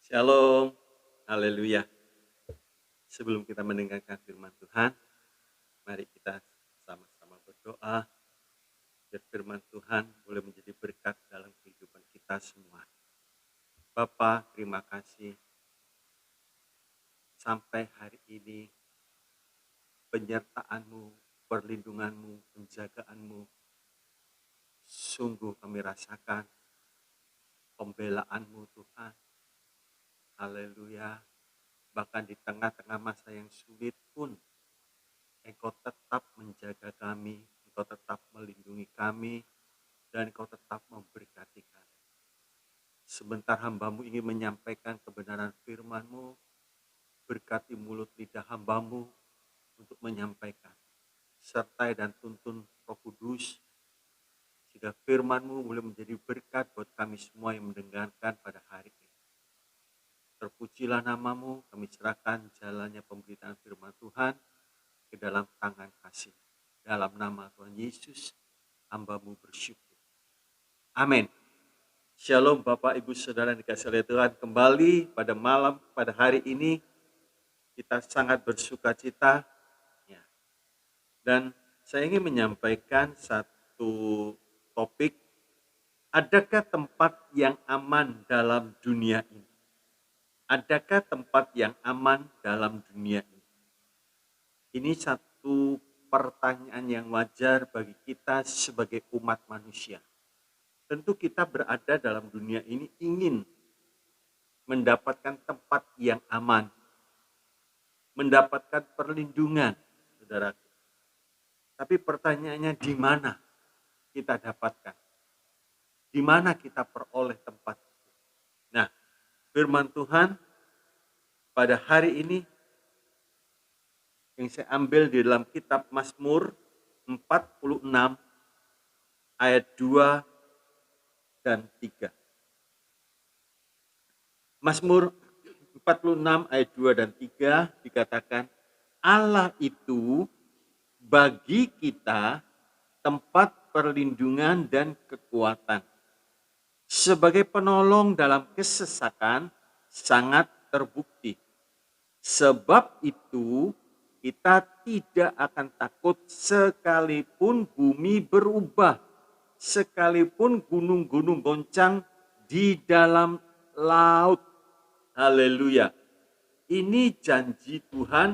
Shalom, haleluya. Sebelum kita mendengarkan firman Tuhan, mari kita sama-sama berdoa biar firman Tuhan boleh menjadi berkat dalam kehidupan kita semua. Bapa, terima kasih sampai hari ini penyertaan-Mu, perlindungan-Mu, penjagaan-Mu sungguh kami rasakan pembelaan-Mu Tuhan. Haleluya. Bahkan di tengah-tengah masa yang sulit pun Engkau tetap menjaga kami, Engkau tetap melindungi kami, dan Engkau tetap memberkati kami. Sebentar hamba-Mu ingin menyampaikan kebenaran firman-Mu, berkati mulut lidah hamba-Mu untuk menyampaikan. Sertai dan tuntun Roh Kudus, sehingga firman-Mu boleh menjadi berkat buat kami semua yang mendengarkan pada hari ini. Terpujilah nama-Mu, kami serahkan jalannya pemberitaan firman Tuhan ke dalam tangan kasih. Dalam nama Tuhan Yesus, hamba-Mu bersyukur. Amin. Shalom Bapak Ibu Saudara yang dikasihi oleh Tuhan. Kembali pada hari ini kita sangat bersuka cita. Ya. Dan saya ingin menyampaikan satu topik. Adakah tempat yang aman dalam dunia ini? Adakah tempat yang aman dalam dunia ini? Ini satu pertanyaan yang wajar bagi kita sebagai umat manusia. Tentu kita berada dalam dunia ini ingin mendapatkan tempat yang aman, mendapatkan perlindungan, saudara. Tapi pertanyaannya di mana kita dapatkan? Di mana kita peroleh tempat itu? Nah, firman Tuhan pada hari ini yang saya ambil di dalam kitab Mazmur 46 ayat 2 dan 3. Mazmur 46 ayat 2 dan 3 dikatakan, Allah itu bagi kita tempat perlindungan dan kekuatan. Sebagai penolong dalam kesesakan sangat terbukti. Sebab itu kita tidak akan takut sekalipun bumi berubah, sekalipun gunung-gunung goncang di dalam laut. Haleluya. Ini janji Tuhan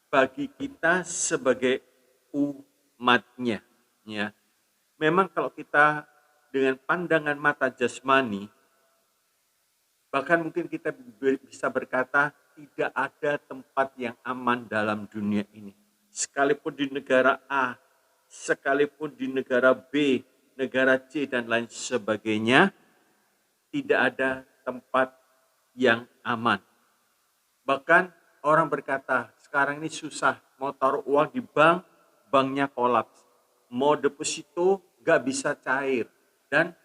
bagi kita sebagai umatnya. Ya. Memang kalau kita dengan pandangan mata jasmani, bahkan mungkin kita bisa berkata tidak ada tempat yang aman dalam dunia ini. Sekalipun di negara A, sekalipun di negara B, negara C dan lain sebagainya, tidak ada tempat yang aman. Bahkan orang berkata sekarang ini susah, mau taruh uang di bank, banknya kolaps. Mau deposito gak bisa cair dan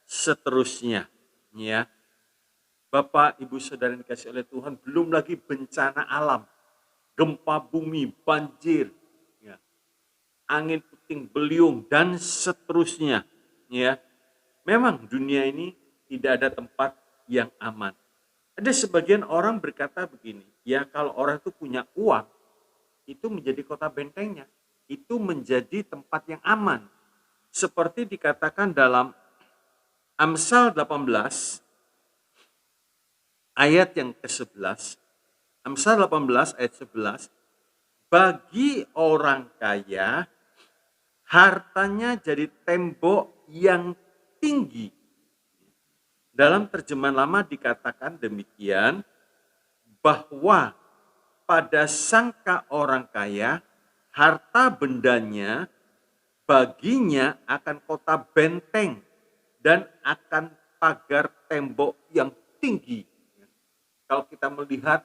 seterusnya. Ya, Bapak, Ibu, Saudara yang dikasihi oleh Tuhan, belum lagi bencana alam, gempa bumi, banjir, ya, angin puting beliung dan seterusnya. Ya, memang dunia ini tidak ada tempat yang aman. Ada sebagian orang berkata begini, ya kalau orang itu punya uang, itu menjadi kota bentengnya, itu menjadi tempat yang aman. Seperti dikatakan dalam Amsal 18 ayat yang ke-11, Amsal 18 ayat 11, bagi orang kaya hartanya jadi tembok yang tinggi. Dalam terjemahan lama dikatakan demikian, bahwa pada sangka orang kaya, harta bendanya baginya akan kota benteng dan akan pagar tembok yang tinggi. Kalau kita melihat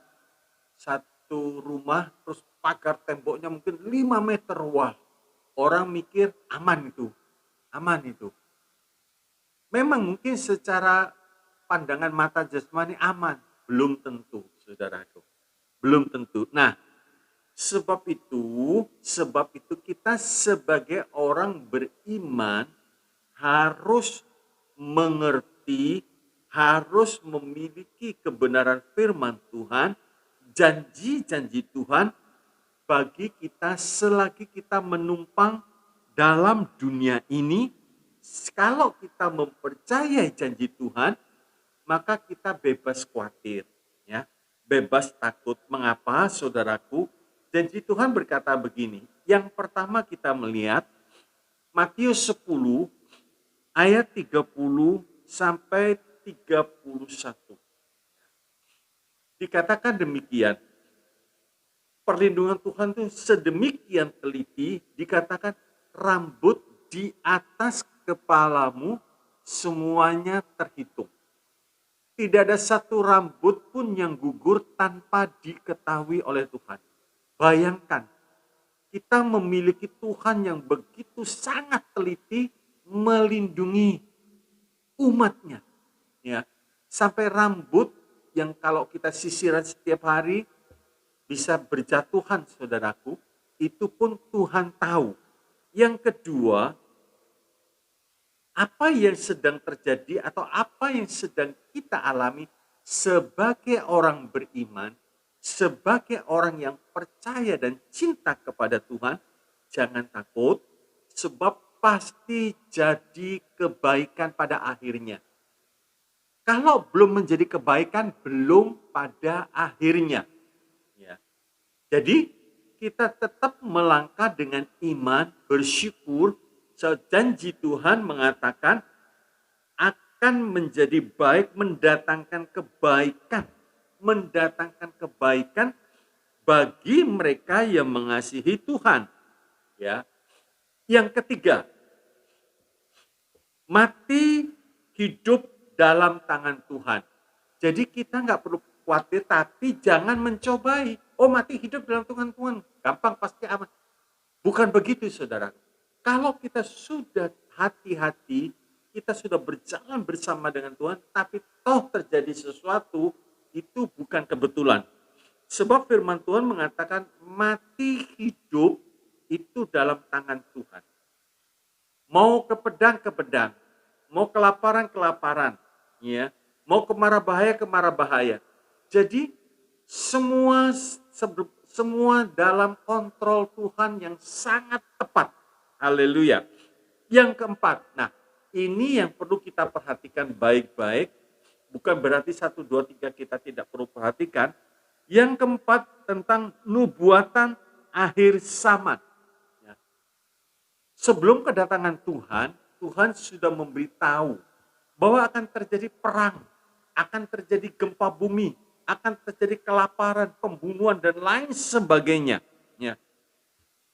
satu rumah terus pagar temboknya mungkin 5 meter, wah orang mikir aman itu. Memang mungkin secara pandangan mata jasmani aman, belum tentu saudaraku, belum tentu. Nah, sebab itu kita sebagai orang beriman harus mengerti, harus memiliki kebenaran firman Tuhan, janji-janji Tuhan bagi kita selagi kita menumpang dalam dunia ini. Kalau kita mempercayai janji Tuhan, maka kita bebas khawatir, ya, bebas takut. Mengapa, saudaraku? Janji Tuhan berkata begini. Yang pertama kita melihat Matius 10 ayat 30 sampai 31. Dikatakan demikian. Perlindungan Tuhan itu sedemikian teliti, dikatakan rambut di atas kepalamu semuanya terhitung. Tidak ada satu rambut pun yang gugur tanpa diketahui oleh Tuhan. Bayangkan, kita memiliki Tuhan yang begitu sangat teliti melindungi umatnya. Ya, sampai rambut yang kalau kita sisiran setiap hari bisa berjatuhan, saudaraku, itu pun Tuhan tahu. Yang kedua, apa yang sedang terjadi atau apa yang sedang kita alami sebagai orang beriman, sebagai orang yang percaya dan cinta kepada Tuhan, jangan takut, sebab pasti jadi kebaikan pada akhirnya. Kalau belum menjadi kebaikan, belum pada akhirnya. Ya. Jadi kita tetap melangkah dengan iman, bersyukur. Janji Tuhan mengatakan akan menjadi baik, mendatangkan kebaikan bagi mereka yang mengasihi Tuhan. Ya. Yang ketiga, mati hidup dalam tangan Tuhan. Jadi kita nggak perlu khawatir, tapi jangan mencobai. Oh, mati hidup dalam tangan Tuhan, gampang pasti aman. Bukan begitu, saudara. Kalau kita sudah hati-hati, kita sudah berjalan bersama dengan Tuhan, tapi toh terjadi sesuatu, itu bukan kebetulan. Sebab firman Tuhan mengatakan mati hidup itu dalam tangan Tuhan. Mau ke pedang, mau kelaparan, ya, mau kemarah bahaya. Jadi semua dalam kontrol Tuhan yang sangat tepat. Haleluya. Yang keempat, nah ini yang perlu kita perhatikan baik-baik. Bukan berarti 1, 2, 3 kita tidak perlu perhatikan. Yang keempat tentang nubuatan akhir zaman. Ya. Sebelum kedatangan Tuhan, Tuhan sudah memberitahu bahwa akan terjadi perang, akan terjadi gempa bumi, akan terjadi kelaparan, pembunuhan, dan lain sebagainya. Ya.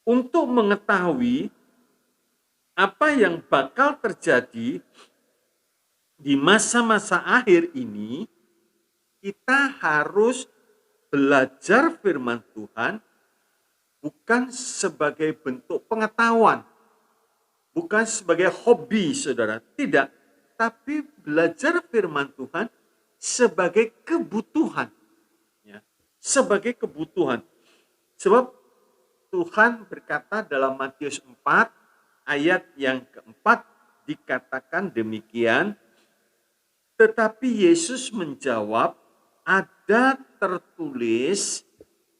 Untuk mengetahui apa yang bakal terjadi di masa-masa akhir ini, kita harus belajar firman Tuhan bukan sebagai bentuk pengetahuan, bukan sebagai hobi, saudara. Tidak, tapi belajar firman Tuhan sebagai kebutuhan. Ya, sebagai kebutuhan. Sebab Tuhan berkata dalam Matius 4, ayat yang keempat, dikatakan demikian. Tetapi Yesus menjawab, ada tertulis,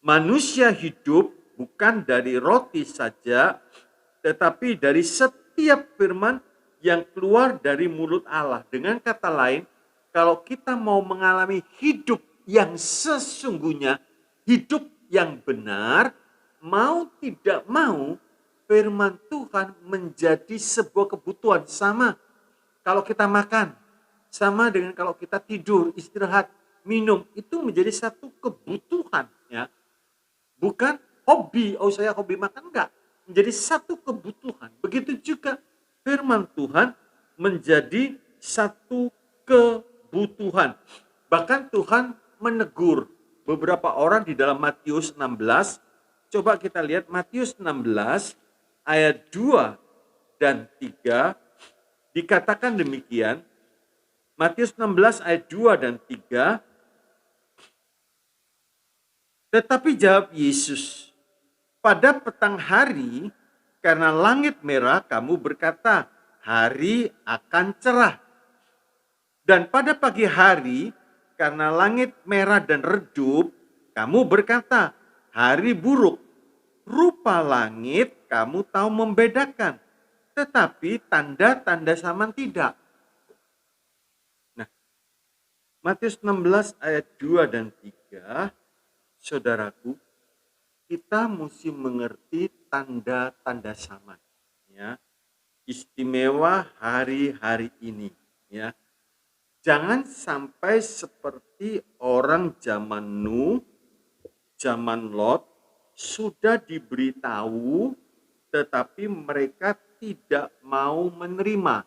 manusia hidup bukan dari roti saja, tetapi dari setiap firman yang keluar dari mulut Allah. Dengan kata lain, kalau kita mau mengalami hidup yang sesungguhnya, hidup yang benar, mau tidak mau, firman Tuhan menjadi sebuah kebutuhan. Sama kalau kita makan, sama dengan kalau kita tidur, istirahat, minum, itu menjadi satu kebutuhan, ya. Bukan hobi, oh saya hobi makan, enggak. Menjadi satu kebutuhan. Begitu juga firman Tuhan menjadi satu kebutuhan. Bahkan Tuhan menegur beberapa orang di dalam Matius 16. Coba kita lihat Matius 16 ayat 2 dan 3, dikatakan demikian. Matius 16 ayat 2 dan 3. Tetapi jawab Yesus, pada petang hari karena langit merah kamu berkata, hari akan cerah. Dan pada pagi hari, karena langit merah dan redup, kamu berkata, hari buruk. Rupa langit kamu tahu membedakan, tetapi tanda-tanda zaman tidak. Nah, Matius 16 ayat 2 dan 3, saudaraku, kita mesti mengerti tanda-tanda zaman. Ya, istimewa hari-hari ini. Ya, jangan sampai seperti orang zaman Nuh, zaman Lot, sudah diberitahu tetapi mereka tidak mau menerima.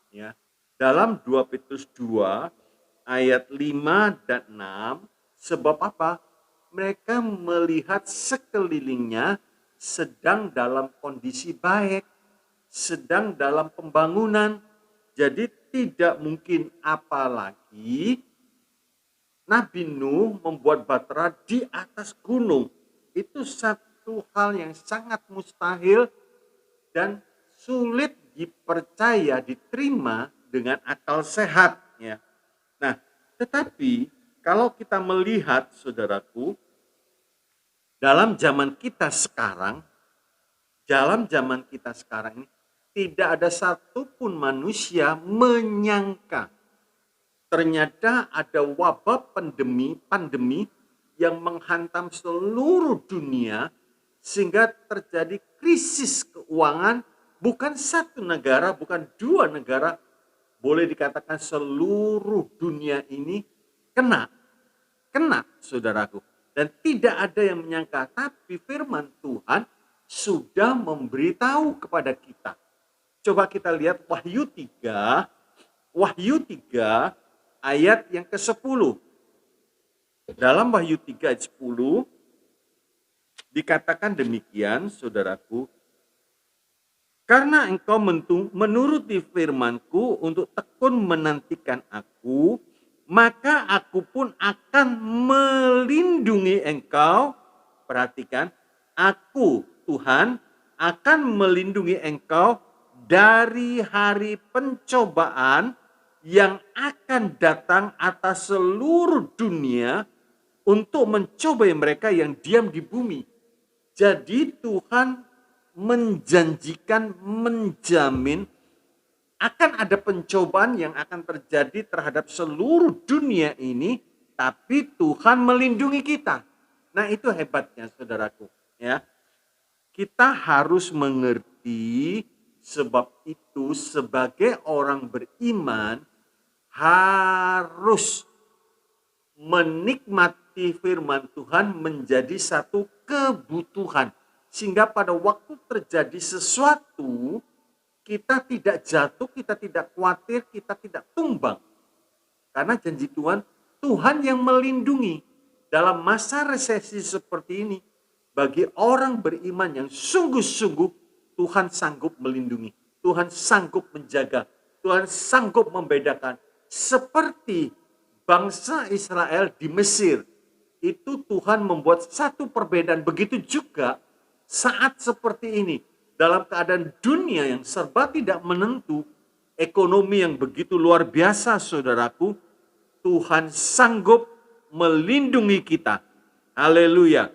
Ya. Dalam 2 Petrus 2 ayat 5 dan 6, sebab apa? Mereka melihat sekelilingnya sedang dalam kondisi baik, sedang dalam pembangunan. Jadi tidak mungkin apalagi Nabi Nuh membuat bahtera di atas gunung. Itu satu hal yang sangat mustahil dan sulit dipercaya, diterima dengan akal sehat. Ya. Nah, tetapi kalau kita melihat, saudaraku, dalam zaman kita sekarang ini, tidak ada satupun manusia menyangka ternyata ada wabah pandemi yang menghantam seluruh dunia sehingga terjadi krisis keuangan, bukan satu negara, bukan dua negara, boleh dikatakan seluruh dunia ini kena saudaraku. Dan tidak ada yang menyangka, tapi firman Tuhan sudah memberitahu kepada kita. Coba kita lihat Wahyu 3 ayat yang ke-10. Dalam Wahyu 3 ayat 10 dikatakan demikian, saudaraku, karena engkau menuruti firmanku untuk tekun menantikan aku, maka aku pun akan melindungi engkau. Perhatikan, aku Tuhan akan melindungi engkau dari hari pencobaan yang akan datang atas seluruh dunia untuk mencobai mereka yang diam di bumi. Jadi Tuhan menjanjikan, menjamin akan ada pencobaan yang akan terjadi terhadap seluruh dunia ini, tapi Tuhan melindungi kita. Nah, itu hebatnya, saudaraku. Ya, kita harus mengerti, sebab itu sebagai orang beriman harus menikmati firman Tuhan menjadi satu kebutuhan. Sehingga pada waktu terjadi sesuatu, kita tidak jatuh, kita tidak khawatir, kita tidak tumbang. Karena janji Tuhan, Tuhan yang melindungi. Dalam masa resesi seperti ini, bagi orang beriman yang sungguh-sungguh, Tuhan sanggup melindungi. Tuhan sanggup menjaga. Tuhan sanggup membedakan. Seperti bangsa Israel di Mesir. Itu Tuhan membuat satu perbedaan. Begitu juga saat seperti ini. Dalam keadaan dunia yang serba tidak menentu. Ekonomi yang begitu luar biasa, saudaraku. Tuhan sanggup melindungi kita. Haleluya.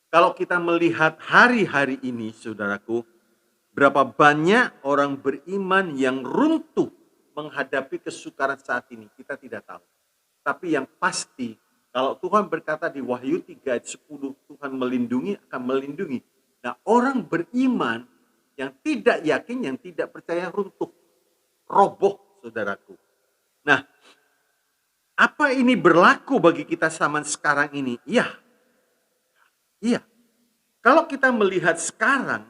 Kalau kita melihat hari-hari ini, saudaraku, berapa banyak orang beriman yang runtuh menghadapi kesukaran saat ini, kita tidak tahu. Tapi yang pasti, kalau Tuhan berkata di Wahyu 3 ayat 10, Tuhan melindungi, akan melindungi. Nah, orang beriman yang tidak yakin, yang tidak percaya runtuh, roboh, saudaraku. Nah, apa ini berlaku bagi kita zaman sekarang ini? Iya. Kalau kita melihat sekarang,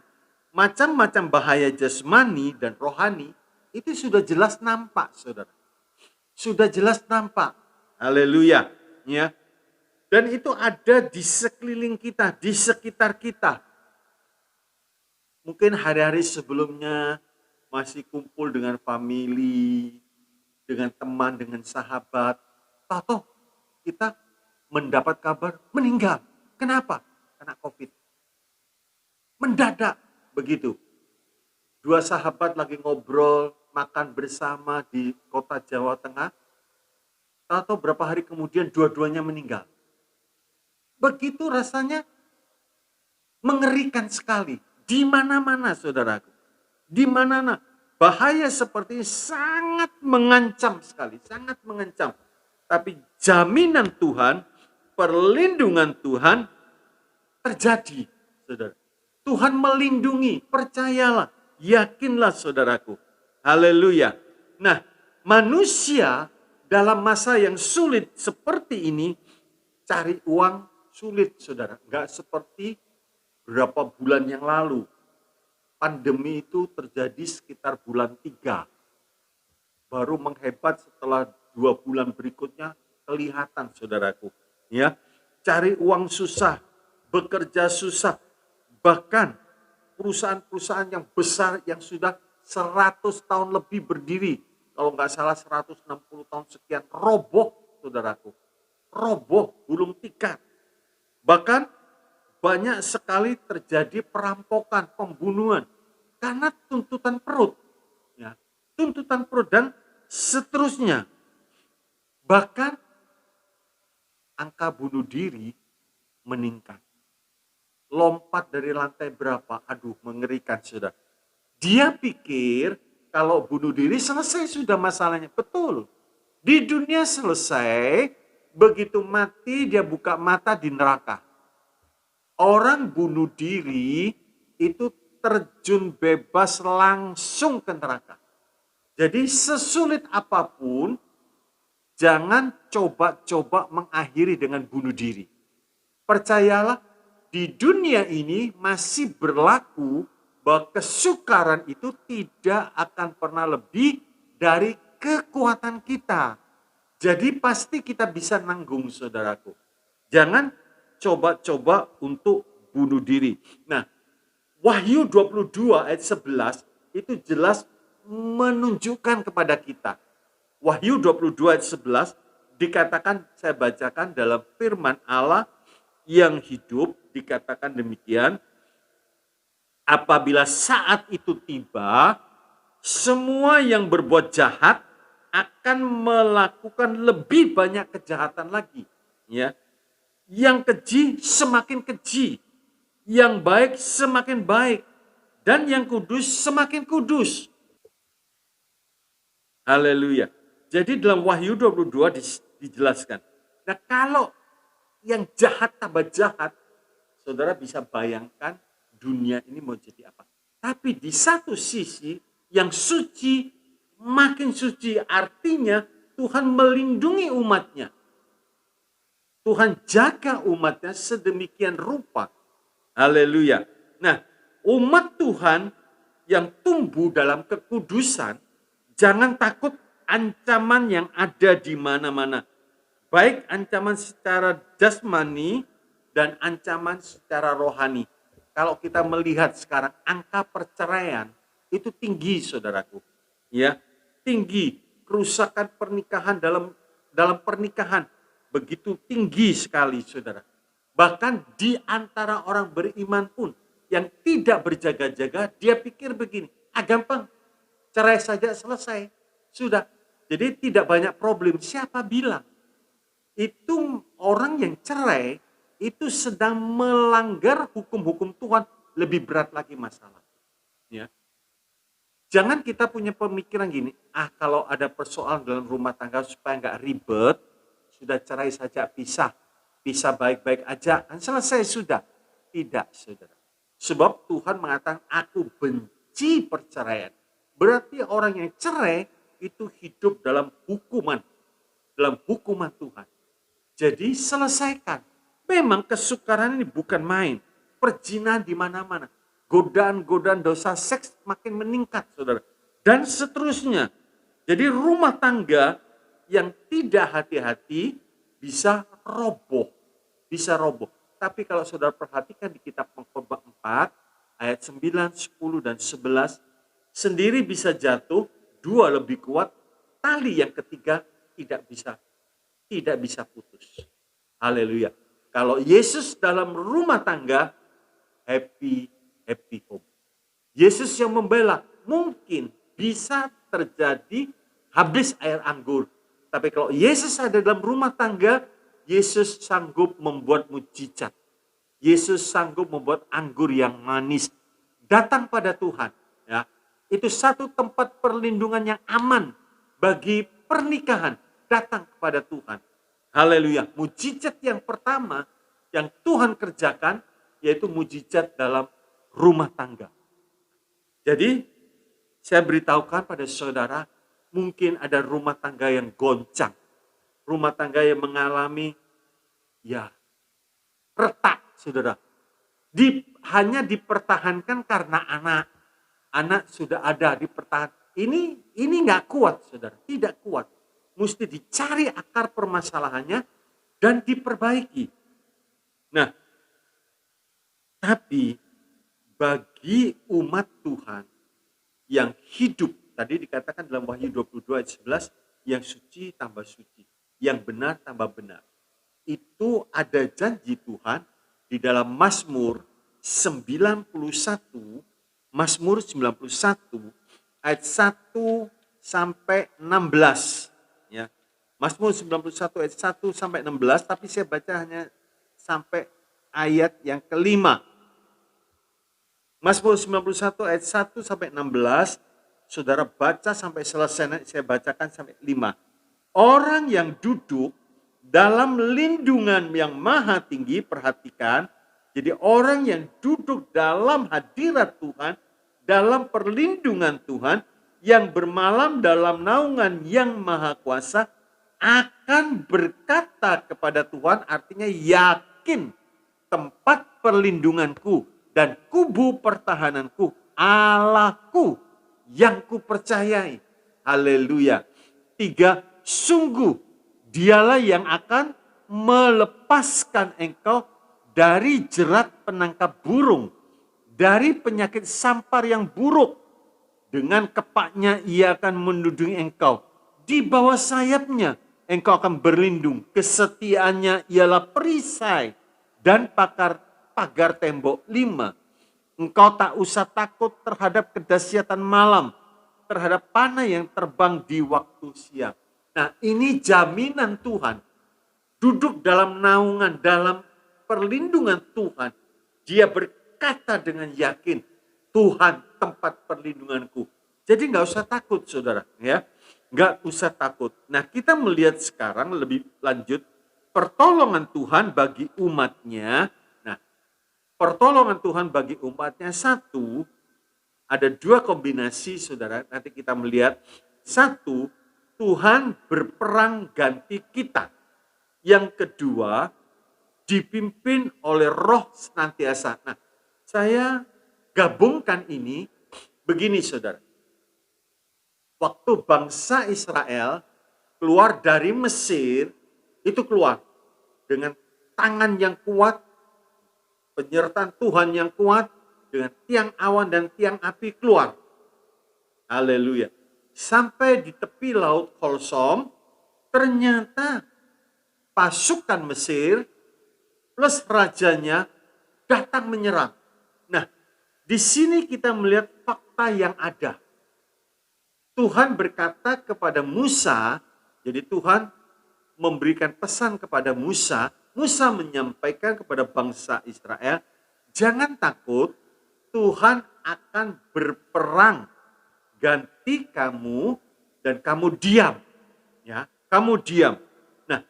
macam-macam bahaya jasmani dan rohani, itu sudah jelas nampak, saudara. Sudah jelas nampak. Haleluya. Ya. Dan itu ada di sekeliling kita, di sekitar kita. Mungkin hari-hari sebelumnya masih kumpul dengan family, dengan teman, dengan sahabat. Tahu kita mendapat kabar meninggal. Kenapa? Kena COVID. Mendadak begitu. Dua sahabat lagi ngobrol, makan bersama di kota Jawa Tengah, atau berapa hari kemudian dua-duanya meninggal. Begitu rasanya mengerikan sekali. Di mana-mana saudaraku. Di mana-mana. Bahaya seperti ini sangat mengancam sekali. Sangat mengancam. Tapi jaminan Tuhan, perlindungan Tuhan terjadi. Saudara. Tuhan melindungi, percayalah. Yakinlah saudaraku. Haleluya. Nah, manusia dalam masa yang sulit seperti ini, cari uang sulit, saudara. Enggak seperti berapa bulan yang lalu. Pandemi itu terjadi sekitar bulan 3. Baru menghebat setelah 2 bulan berikutnya kelihatan, saudaraku. Ya, cari uang susah, bekerja susah. Bahkan perusahaan-perusahaan yang besar yang sudah 100 tahun lebih berdiri, kalau nggak salah 160 tahun sekian, roboh, saudaraku. Roboh, gulung tikar. Bahkan banyak sekali terjadi perampokan, pembunuhan karena tuntutan perut, ya, tuntutan perut dan seterusnya. Bahkan angka bunuh diri meningkat. Lompat dari lantai berapa? Aduh, mengerikan, saudara. Dia pikir kalau bunuh diri selesai sudah masalahnya. Betul. Di dunia selesai, begitu mati dia buka mata di neraka. Orang bunuh diri itu terjun bebas langsung ke neraka. Jadi sesulit apapun, jangan coba-coba mengakhiri dengan bunuh diri. Percayalah, di dunia ini masih berlaku bahwa kesukaran itu tidak akan pernah lebih dari kekuatan kita. Jadi pasti kita bisa nanggung, saudaraku. Jangan coba-coba untuk bunuh diri. Nah, Wahyu 22 ayat 11 itu jelas menunjukkan kepada kita. Wahyu 22 ayat 11 dikatakan, saya bacakan dalam firman Allah yang hidup, dikatakan demikian, apabila saat itu tiba, semua yang berbuat jahat akan melakukan lebih banyak kejahatan lagi, ya. Yang keji semakin keji, yang baik semakin baik, dan yang kudus semakin kudus. Haleluya. Jadi dalam Wahyu 22 dijelaskan. Nah, kalau yang jahat tambah jahat, saudara bisa bayangkan dunia ini mau jadi apa. Tapi di satu sisi, yang suci makin suci, artinya Tuhan melindungi umatnya. Tuhan jaga umatnya sedemikian rupa. Haleluya. Nah, umat Tuhan yang tumbuh dalam kekudusan, jangan takut ancaman yang ada di mana-mana. Baik ancaman secara jasmani dan ancaman secara rohani. Kalau kita melihat sekarang angka perceraian itu tinggi, saudaraku. Ya, tinggi. Kerusakan pernikahan dalam pernikahan begitu tinggi sekali, saudara. Bahkan di antara orang beriman pun yang tidak berjaga-jaga, dia pikir begini, gampang, cerai saja selesai. Sudah. Jadi tidak banyak problem. Siapa bilang? Itu orang yang cerai itu sedang melanggar hukum-hukum Tuhan, lebih berat lagi masalah. Ya. Jangan kita punya pemikiran gini, kalau ada persoalan dalam rumah tangga supaya nggak ribet, sudah cerai saja, pisah baik-baik aja, kan selesai sudah. Tidak, saudara. Sebab Tuhan mengatakan, aku benci perceraian. Berarti orang yang cerai itu hidup dalam hukuman Tuhan. Jadi selesaikan. Memang kesukaran ini bukan main. Perzinahan di mana-mana. Godaan-godaan dosa seks makin meningkat, saudara. Dan seterusnya. Jadi rumah tangga yang tidak hati-hati bisa roboh. Tapi kalau saudara perhatikan di kitab Pengkhotbah 4, ayat 9, 10, dan 11, sendiri bisa jatuh, dua lebih kuat, tali yang ketiga tidak bisa putus. Haleluya. Kalau Yesus dalam rumah tangga, happy home. Yesus yang membela mungkin bisa terjadi habis air anggur. Tapi kalau Yesus ada dalam rumah tangga, Yesus sanggup membuat mujizat. Yesus sanggup membuat anggur yang manis. Datang pada Tuhan. Ya, itu satu tempat perlindungan yang aman bagi pernikahan. Datang kepada Tuhan. Haleluya. Mujizat yang pertama yang Tuhan kerjakan yaitu mujizat dalam rumah tangga. Jadi saya beritahukan pada saudara, mungkin ada rumah tangga yang goncang. Rumah tangga yang mengalami retak, saudara. Hanya dipertahankan karena anak. Anak sudah ada dipertahankan. Ini nggak kuat, saudara. Tidak kuat. Mesti dicari akar permasalahannya dan diperbaiki. Nah, tapi bagi umat Tuhan yang hidup, tadi dikatakan dalam Wahyu 22 ayat 11, yang suci tambah suci, yang benar tambah benar. Itu ada janji Tuhan di dalam Mazmur 91, Mazmur 91 ayat 1 sampai 16. Ya. Mazmur 91 ayat 1 sampai 16, tapi saya baca hanya sampai ayat yang kelima. Mazmur 91 ayat 1 sampai 16, saudara baca sampai selesai, saya bacakan sampai 5. Orang yang duduk dalam lindungan yang maha tinggi, perhatikan, jadi orang yang duduk dalam hadirat Tuhan, dalam perlindungan Tuhan, yang bermalam dalam naungan yang maha kuasa, akan berkata kepada Tuhan, artinya yakin tempat perlindunganku dan kubu pertahananku, Allahku yang kupercayai. Haleluya. 3, sungguh dialah yang akan melepaskan engkau dari jerat penangkap burung, dari penyakit sampar yang buruk. Dengan kepaknya ia akan melindungi engkau. Di bawah sayapnya engkau akan berlindung. Kesetiaannya ialah perisai dan pagar tembok. 5. Engkau tak usah takut terhadap kedahsyatan malam, terhadap panah yang terbang di waktu siang. Nah, ini jaminan Tuhan. Duduk dalam naungan, dalam perlindungan Tuhan. Dia berkata dengan yakin, Tuhan tempat perlindunganku. Jadi nggak usah takut, saudara. Ya, nggak usah takut. Nah, kita melihat sekarang lebih lanjut pertolongan Tuhan bagi umatnya. Nah, pertolongan Tuhan bagi umatnya, satu, ada 2 kombinasi, saudara. Nanti kita melihat. 1, Tuhan berperang ganti kita. Yang kedua, dipimpin oleh Roh senantiasa. Nah, saya gabungkan ini begini, saudara. Waktu bangsa Israel keluar dari Mesir, itu keluar dengan tangan yang kuat, penyertaan Tuhan yang kuat, dengan tiang awan dan tiang api keluar. Haleluya. Sampai di tepi laut Kolsom, ternyata pasukan Mesir plus rajanya datang menyerang. Nah, di sini kita melihat fakta yang ada. Tuhan berkata kepada Musa, jadi Tuhan memberikan pesan kepada Musa, Musa menyampaikan kepada bangsa Israel, jangan takut, Tuhan akan berperang ganti kamu dan kamu diam. Ya, kamu diam. Nah,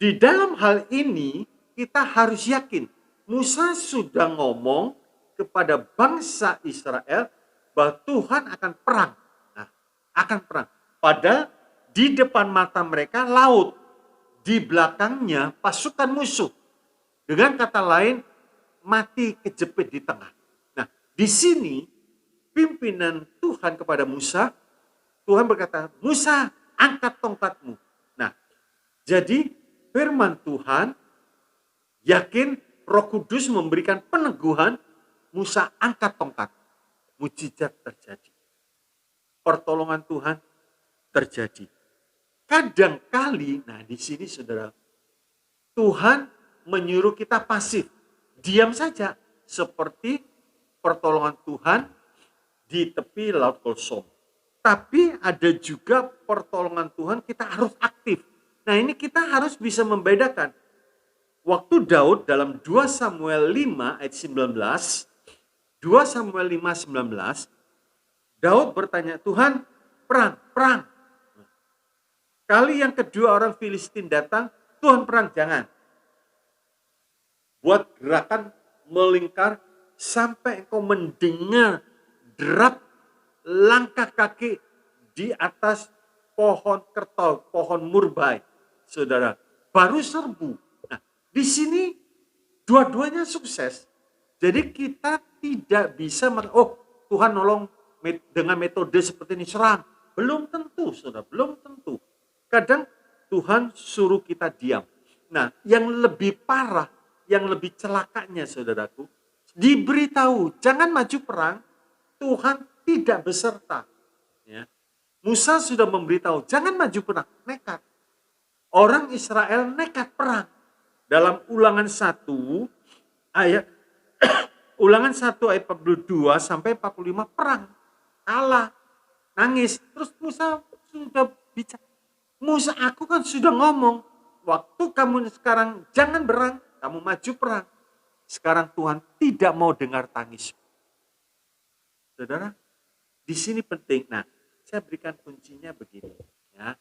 di dalam hal ini kita harus yakin, Musa sudah ngomong kepada bangsa Israel bahwa Tuhan akan perang. Nah, akan perang. Padahal di depan mata mereka laut, di belakangnya pasukan musuh. Dengan kata lain, mati kejepit di tengah. Nah, di sini pimpinan Tuhan kepada Musa, Tuhan berkata, Musa, angkat tongkatmu. Nah, jadi firman Tuhan, yakin Roh Kudus memberikan peneguhan, Musa angkat tongkat. Mujizat terjadi. Pertolongan Tuhan terjadi. Kadang-kali, nah di sini saudara, Tuhan menyuruh kita pasif, diam saja, seperti pertolongan Tuhan di tepi laut Kolsom. tapi ada juga pertolongan Tuhan, kita harus aktif. Nah, ini kita harus bisa membedakan. Waktu Daud dalam 2 Samuel 5 ayat 19, 2 Samuel 5, 19, Daud bertanya, Tuhan, perang, perang. Kali yang kedua orang Filistin datang, Tuhan perang, jangan. Buat gerakan melingkar sampai engkau mendengar derap langkah kaki di atas pohon kertol, pohon murbai, saudara. Baru serbu. Nah, di sini dua-duanya sukses. Jadi kita tidak bisa, Tuhan nolong dengan metode seperti ini, serang. Belum tentu, saudara, belum tentu. Kadang Tuhan suruh kita diam. Nah, yang lebih parah, yang lebih celakanya, saudaraku, diberitahu, jangan maju perang, Tuhan tidak beserta. Ya. Musa sudah memberitahu, jangan maju perang, nekat. Orang Israel nekat perang. Dalam Ulangan 1 ayat Ulangan 1 ayat 42 sampai 45 perang. Kalah, nangis. Terus Musa sudah bicara. Musa, aku kan sudah ngomong, waktu kamu sekarang jangan berang, kamu maju perang. Sekarang Tuhan tidak mau dengar tangis. Saudara, di sini penting. Nah, saya berikan kuncinya begini. Ya,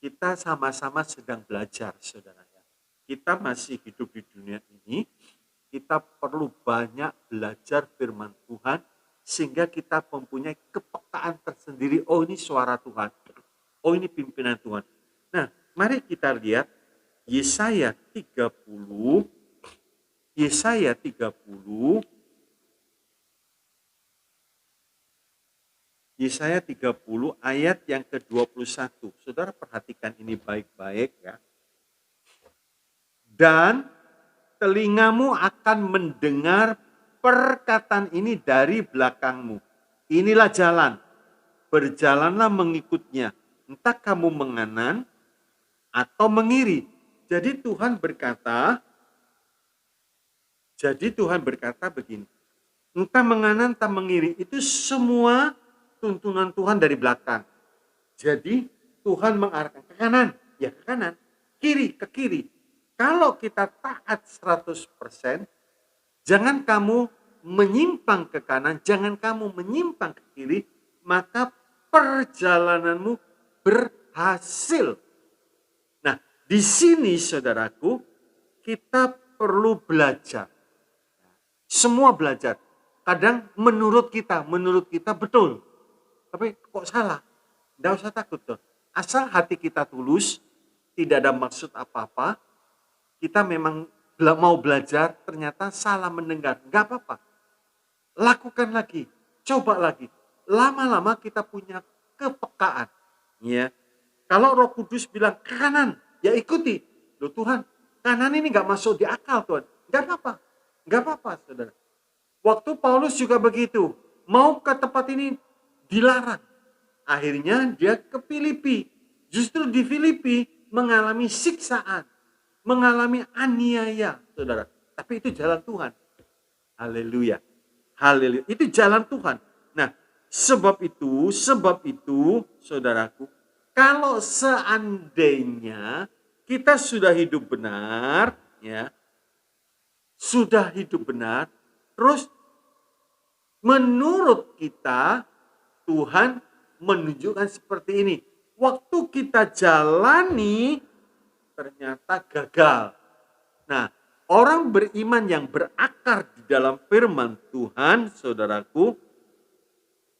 kita sama-sama sedang belajar, saudara. Kita masih hidup di dunia ini. Kita perlu banyak belajar firman Tuhan sehingga kita mempunyai kepekaan tersendiri. Oh, ini suara Tuhan. Oh, ini pimpinan Tuhan. Nah, mari kita lihat Yesaya 30. Yesaya 30. Yesaya 30 ayat yang ke-21. Saudara perhatikan ini baik-baik ya. Dan telingamu akan mendengar perkataan ini dari belakangmu. Inilah jalan, berjalanlah mengikutnya. Entah kamu menganan atau mengiri. Jadi Tuhan berkata begini. Entah menganan, entah mengiri. Itu semua tuntunan Tuhan dari belakang. Jadi Tuhan mengarahkan ke kanan, ya ke kanan. Kiri, ke kiri. Kalau kita taat 100%, jangan kamu menyimpang ke kanan, jangan kamu menyimpang ke kiri, maka perjalananmu berhasil. Nah, di sini saudaraku, kita perlu belajar. Semua belajar. Kadang menurut kita betul. Tapi kok salah? Tidak usah takut tuh. Asal hati kita tulus, tidak ada maksud apa-apa, kita memang mau belajar, ternyata salah mendengar. Enggak apa-apa. Lakukan lagi, coba lagi. Lama-lama kita punya kepekaan. Ya. Kalau Roh Kudus bilang ke kanan, ya ikuti. Loh Tuhan, kanan ini enggak masuk di akal Tuhan. Enggak apa-apa. Enggak apa-apa, saudara. Waktu Paulus juga begitu. Mau ke tempat ini dilarang. Akhirnya dia ke Filipi. Justru di Filipi mengalami siksaan. Mengalami aniaya, saudara. Tapi itu jalan Tuhan. Haleluya. Haleluya. Itu jalan Tuhan. Nah, sebab itu, saudaraku, kalau seandainya kita sudah hidup benar, ya, terus menurut kita, Tuhan menunjukkan seperti ini. Waktu kita jalani, ternyata gagal. Nah, orang beriman yang berakar di dalam firman Tuhan, saudaraku,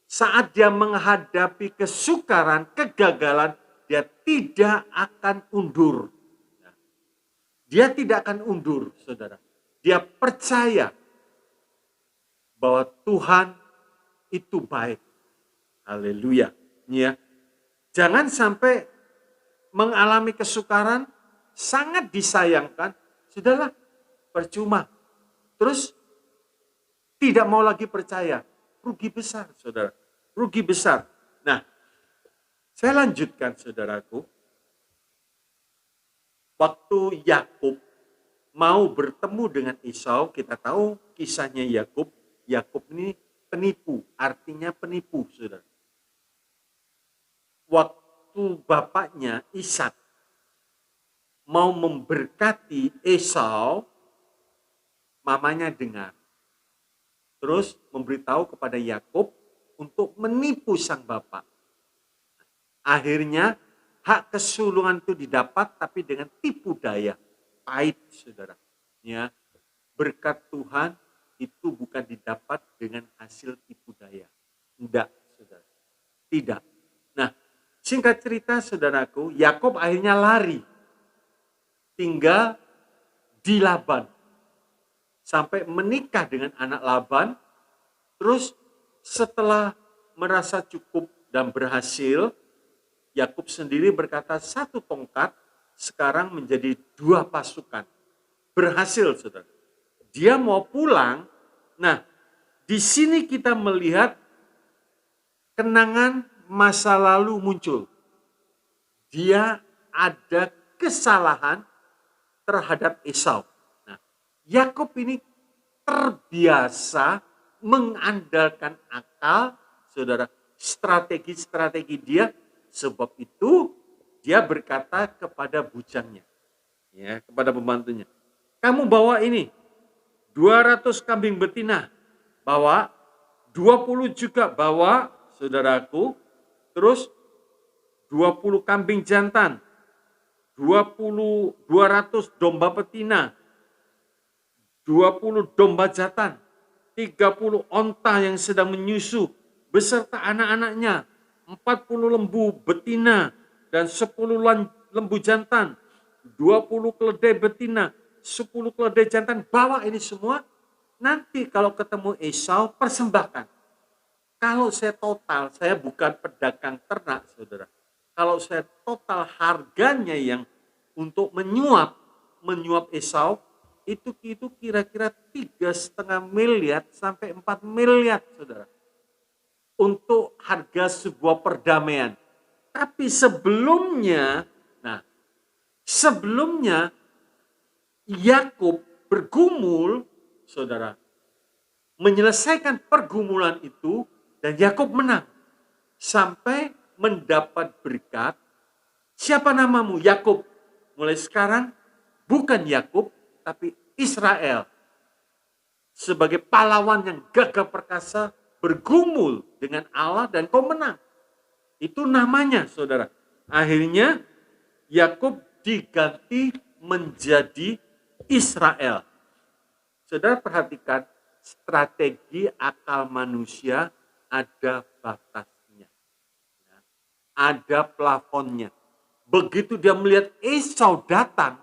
saat dia menghadapi kesukaran, kegagalan, dia tidak akan undur. Dia tidak akan undur, saudara. Dia percaya bahwa Tuhan itu baik. Haleluya. Ya. Jangan sampai mengalami kesukaran, sangat disayangkan, sudahlah, percuma. Terus tidak mau lagi percaya. Rugi besar, saudara. Rugi besar. Nah, saya lanjutkan, saudaraku. Waktu Yakub mau bertemu dengan Esau, kita tahu kisahnya Yakub. Yakub ini penipu, artinya penipu, saudara. waktu bapaknya Ishak mau memberkati Esau, mamanya dengar. Terus memberitahu kepada Yakub untuk menipu sang bapak. Akhirnya hak kesulungan itu didapat, tapi dengan tipu daya. Pahit, saudara. Ya, berkat Tuhan itu bukan didapat dengan hasil tipu daya. Tidak, saudara. Tidak. Nah, singkat cerita, saudaraku, Yakub akhirnya lari. Tinggal di Laban. Sampai menikah dengan anak Laban. Terus setelah merasa cukup dan berhasil, Yakub sendiri berkata 1 tongkat sekarang menjadi 2 pasukan. Berhasil, saudara. Dia mau pulang. Nah, di sini kita melihat kenangan masa lalu muncul. Dia ada kesalahan terhadap Esau. Nah, Yakub ini terbiasa mengandalkan akal, saudara, strategi-strategi dia. Sebab itu dia berkata kepada bujangnya, ya, kepada pembantunya, kamu bawa ini 200 kambing betina, bawa 20 juga bawa, saudaraku, terus 20 kambing jantan, 200 domba betina, 20 domba jantan, 30 onta yang sedang menyusu beserta anak-anaknya, 40 lembu betina dan 10 lembu jantan, 20 keledai betina, 10 keledai jantan. Bawa ini semua, nanti kalau ketemu Esau persembahkan. Kalau saya total, saya bukan pedagang ternak, saudara. Kalau saya total harganya yang untuk menyuap Esau, itu kira-kira 3,5 miliar sampai 4 miliar, saudara. Untuk harga sebuah perdamaian. Tapi sebelumnya Yakub bergumul, saudara, menyelesaikan pergumulan itu, dan Yakub menang sampai mendapat berkat. Siapa namamu? Yakub. Mulai sekarang bukan Yakub tapi Israel. Sebagai pahlawan yang gagah perkasa, bergumul dengan Allah dan kau menang. Itu namanya, saudara. Akhirnya Yakub diganti menjadi Israel. Saudara perhatikan, strategi akal manusia ada batasnya. Ada plafonnya. Begitu dia melihat Esau datang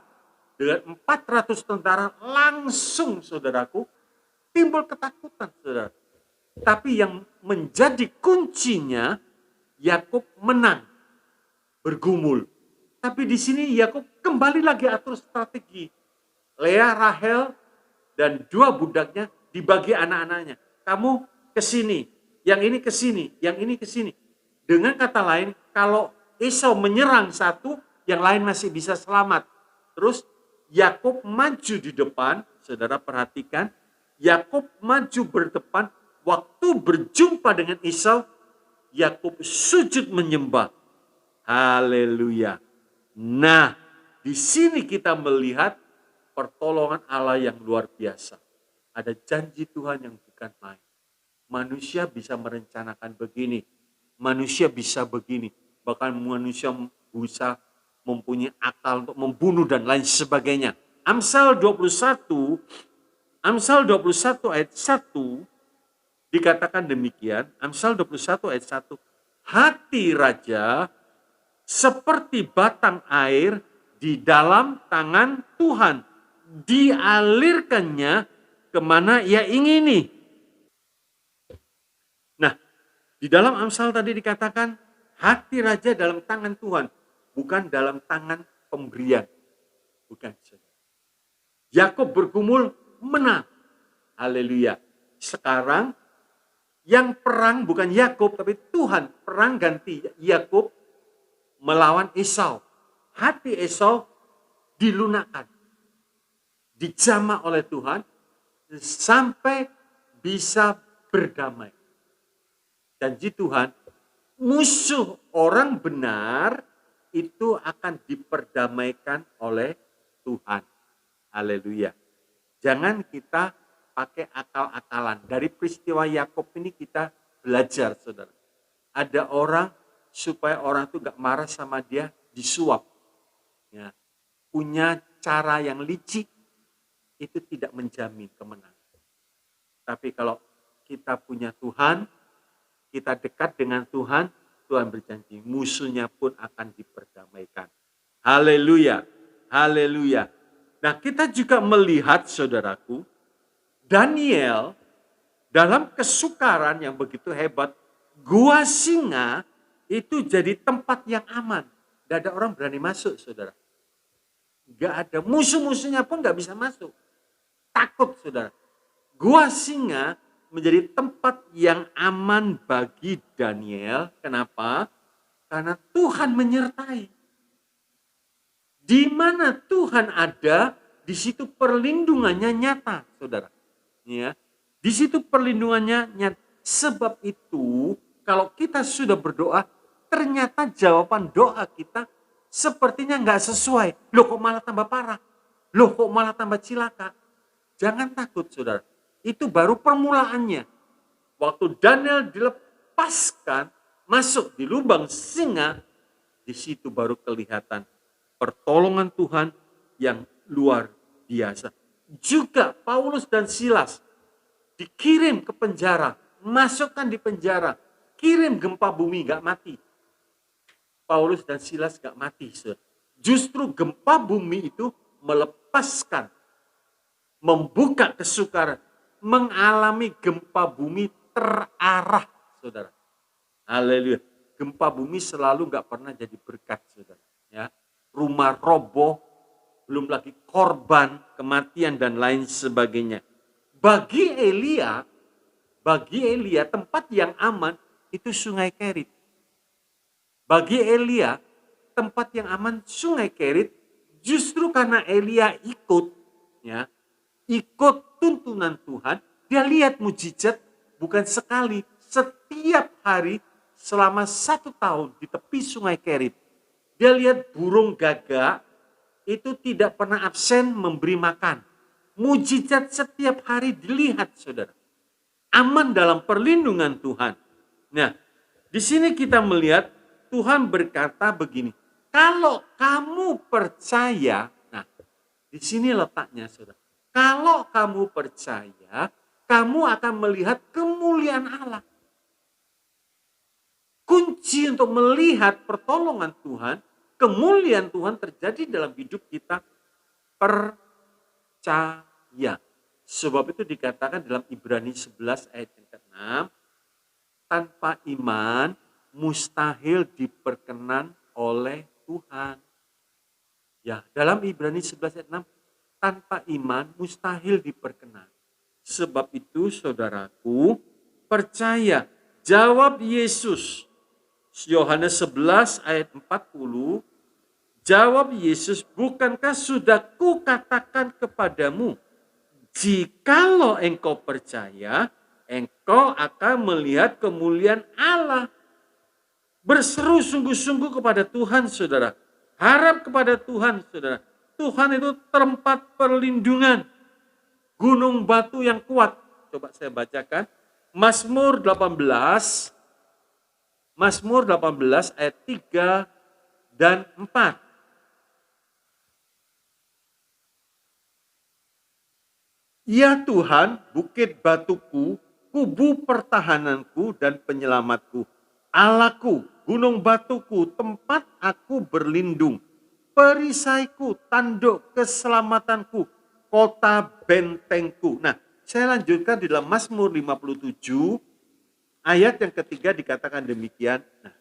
dengan 400 tentara, langsung, saudaraku, timbul ketakutan, saudara. Tapi yang menjadi kuncinya, Yakub menang, bergumul. Tapi di sini Yakub kembali lagi atur strategi. Lea, Rahel, dan 2 budaknya dibagi anak-anaknya. Kamu ke sini, yang ini ke sini, yang ini ke sini. Dengan kata lain, kalau Esau menyerang satu, yang lain masih bisa selamat. Terus Yakub maju di depan, saudara perhatikan, Yakub maju berdepan. Waktu berjumpa dengan Esau, Yakub sujud menyembah. Haleluya. Nah, di sini kita melihat pertolongan Allah yang luar biasa. Ada janji Tuhan yang bukan main. Manusia bisa merencanakan begini. Manusia bisa begini. Bahkan manusia bisa mempunyai akal untuk membunuh dan lain sebagainya. Amsal 21 ayat 1 dikatakan demikian, Amsal 21 ayat 1, hati raja seperti batang air di dalam tangan Tuhan, dialirkannya kemana ia ingini. Nah, di dalam Amsal tadi dikatakan, hati raja dalam tangan Tuhan, bukan dalam tangan pemberian. Bukan. Yakub bergumul, menang. Haleluya. Sekarang yang perang bukan Yakub, tapi Tuhan perang ganti Yakub melawan Esau. Hati Esau dilunakkan, dijamah oleh Tuhan sampai bisa berdamai. Janji Tuhan, musuh orang benar itu akan diperdamaikan oleh Tuhan. Haleluya. Jangan kita pakai akal-akalan. Dari peristiwa Yakub ini kita belajar, saudara. Ada orang, supaya orang itu gak marah sama dia, disuap. Ya. Punya cara yang licik, itu tidak menjamin kemenangan. Tapi kalau kita punya Tuhan, kita dekat dengan Tuhan, Tuhan berjanji musuhnya pun akan diperdamaikan. Haleluya, haleluya. Nah, kita juga melihat, saudaraku, Daniel dalam kesukaran yang begitu hebat, gua singa itu jadi tempat yang aman. Tidak ada orang berani masuk, saudara. Gak ada, musuh-musuhnya pun gak bisa masuk. Takut, saudara. Gua singa menjadi tempat yang aman bagi Daniel. Kenapa? Karena Tuhan menyertai. Di mana Tuhan ada, di situ perlindungannya nyata, saudara. Ya, di situ perlindungannya nyata. Sebab itu, kalau kita sudah berdoa, ternyata jawaban doa kita sepertinya nggak sesuai. Loh kok malah tambah parah? Loh kok malah tambah cilaka? Jangan takut, saudara. Itu baru permulaannya. Waktu Daniel dilepaskan masuk di lubang singa, di situ baru kelihatan pertolongan Tuhan yang luar biasa. Juga Paulus dan Silas dikirim ke penjara, masukkan di penjara, kirim gempa bumi, gak mati. Paulus dan Silas gak mati. Justru gempa bumi itu melepaskan, membuka kesukaran, mengalami gempa bumi terarah, saudara. Haleluya. Gempa bumi selalu gak pernah jadi berkat, saudara. Ya, rumah roboh, belum lagi korban, kematian dan lain sebagainya. Bagi Elia tempat yang aman itu Sungai Kerit. Bagi Elia tempat yang aman Sungai Kerit, justru karena Elia ikut tuntunan Tuhan, dia lihat mujizat bukan sekali, setiap hari selama 1 tahun di tepi Sungai Kerit. Dia lihat burung gagak itu tidak pernah absen memberi makan. Mujizat setiap hari dilihat, saudara. Aman dalam perlindungan Tuhan. Nah, di sini kita melihat Tuhan berkata begini, kalau kamu percaya, nah di sini letaknya, saudara. Kalau kamu percaya, kamu akan melihat kemuliaan Allah. Kunci untuk melihat pertolongan Tuhan, kemuliaan Tuhan terjadi dalam hidup kita, percaya. Sebab itu dikatakan dalam Ibrani 11 ayat yang ke-6, tanpa iman mustahil diperkenan oleh Tuhan. Ya, dalam Ibrani 11 ayat 6, tanpa iman mustahil diperkenan. Sebab itu saudaraku, percaya. Jawab Yesus. Yohanes 11 ayat 40, jawab Yesus, bukankah sudah kukatakan kepadamu, jikalau engkau percaya, engkau akan melihat kemuliaan Allah. Berseru sungguh-sungguh kepada Tuhan, saudara. Harap kepada Tuhan, saudara. Tuhan itu tempat perlindungan. Gunung batu yang kuat. Coba saya bacakan. Mazmur 18 ayat 3 dan 4. Ya Tuhan, bukit batuku, kubu pertahananku dan penyelamatku. Allahku, gunung batuku, tempat aku berlindung. Perisaiku, tanduk keselamatanku, kota bentengku. Nah, saya lanjutkan di dalam Mazmur 57, ayat yang ketiga dikatakan demikian. Nah,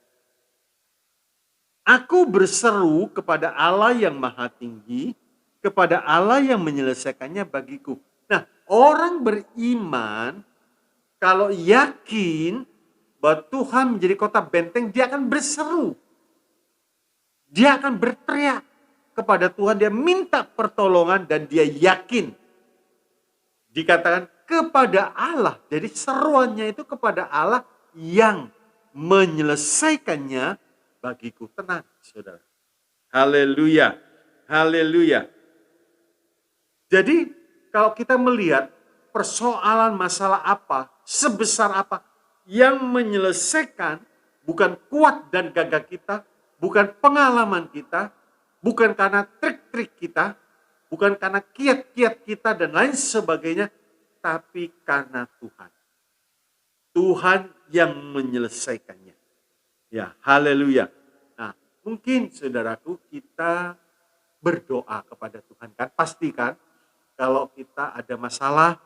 aku berseru kepada Allah yang maha tinggi, kepada Allah yang menyelesaikannya bagiku. Nah, orang beriman kalau yakin bahwa Tuhan menjadi kota benteng, dia akan berseru. Dia akan berteriak kepada Tuhan, dia minta pertolongan dan dia yakin. Dikatakan kepada Allah, jadi seruannya itu kepada Allah yang menyelesaikannya bagiku. Tenang, saudara. Haleluya, haleluya. Jadi kalau kita melihat persoalan masalah apa, sebesar apa, yang menyelesaikan bukan kuat dan gagah kita, bukan pengalaman kita, bukan karena trik-trik kita, bukan karena kiat-kiat kita dan lain sebagainya, tapi karena Tuhan. Tuhan yang menyelesaikannya. Ya, haleluya. Nah, mungkin saudaraku kita berdoa kepada Tuhan kan, pasti kan? Kalau kita ada masalah,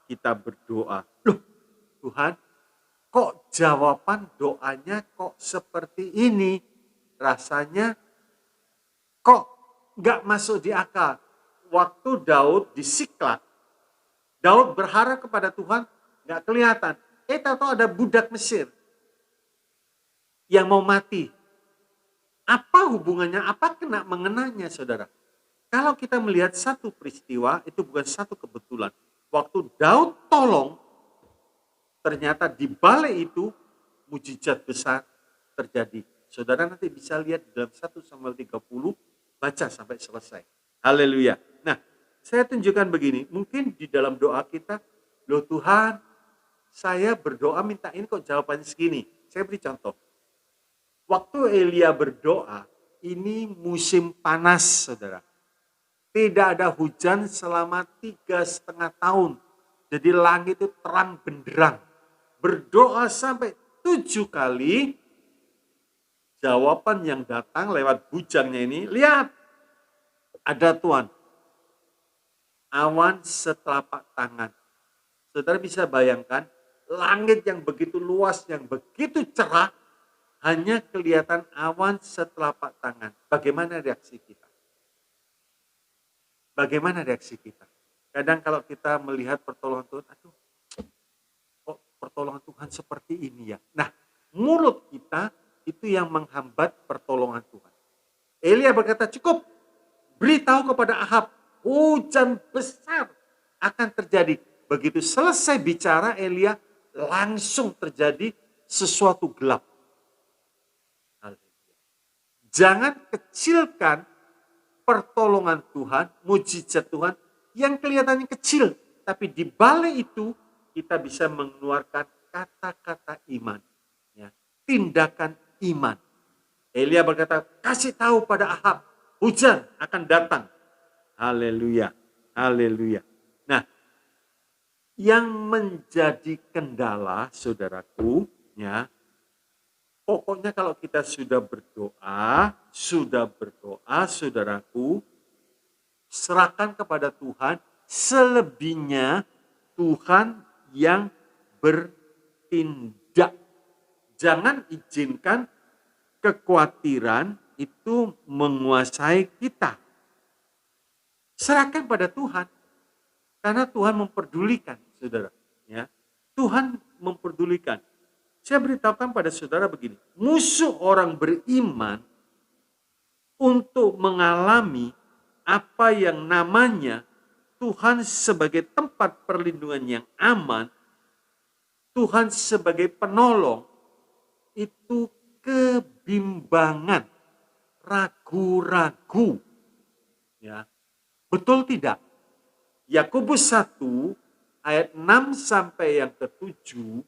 kita berdoa. Loh, Tuhan, kok jawaban doanya kok seperti ini? Rasanya kok nggak masuk di akal. Waktu Daud di Siklag, Daud berharap kepada Tuhan, nggak kelihatan. Tahu-tahu ada budak Mesir yang mau mati. Apa hubungannya? Apa kena mengenanya, saudara? Kalau kita melihat satu peristiwa, itu bukan satu kebetulan. Waktu Daud tolong, ternyata di balik itu mujizat besar terjadi. Saudara nanti bisa lihat di dalam 1 Samuel 30, baca sampai selesai. Haleluya. Nah, saya tunjukkan begini, mungkin di dalam doa kita, loh Tuhan, saya berdoa minta ini kok jawabannya segini. Saya beri contoh. Waktu Elia berdoa, ini musim panas, saudara. Tidak ada hujan selama 3,5 tahun. Jadi langit itu terang benderang. Berdoa sampai 7 kali, jawaban yang datang lewat bujangnya ini, lihat, ada Tuhan. Awan setelapak tangan. Saudara bisa bayangkan, langit yang begitu luas, yang begitu cerah, hanya kelihatan awan setelapak tangan. Bagaimana reaksi kita? Bagaimana reaksi kita? Kadang kalau kita melihat pertolongan Tuhan, aduh, kok pertolongan Tuhan seperti ini ya? Nah, mulut kita itu yang menghambat pertolongan Tuhan. Elia berkata, cukup, beritahu kepada Ahab, hujan besar akan terjadi. Begitu selesai bicara Elia, langsung terjadi sesuatu gelap. Jangan kecilkan pertolongan Tuhan, mujizat Tuhan yang kelihatannya kecil. Tapi di balik itu kita bisa mengeluarkan kata-kata iman. Ya, tindakan iman. Elia berkata, kasih tahu pada Ahab, hujan akan datang. Haleluya, haleluya. Nah, yang menjadi kendala saudaraku, ya, pokoknya kalau kita sudah berdoa, saudaraku, serahkan kepada Tuhan, selebihnya Tuhan yang bertindak. Jangan izinkan kekhawatiran itu menguasai kita. Serahkan pada Tuhan, karena Tuhan memperdulikan, saudara. Ya, Tuhan memperdulikan. Saya beritahukan pada saudara begini, musuh orang beriman untuk mengalami apa yang namanya Tuhan sebagai tempat perlindungan yang aman, Tuhan sebagai penolong, itu kebimbangan, ragu-ragu. Ya, betul tidak? Yakobus 1 ayat 6 sampai yang ke-7,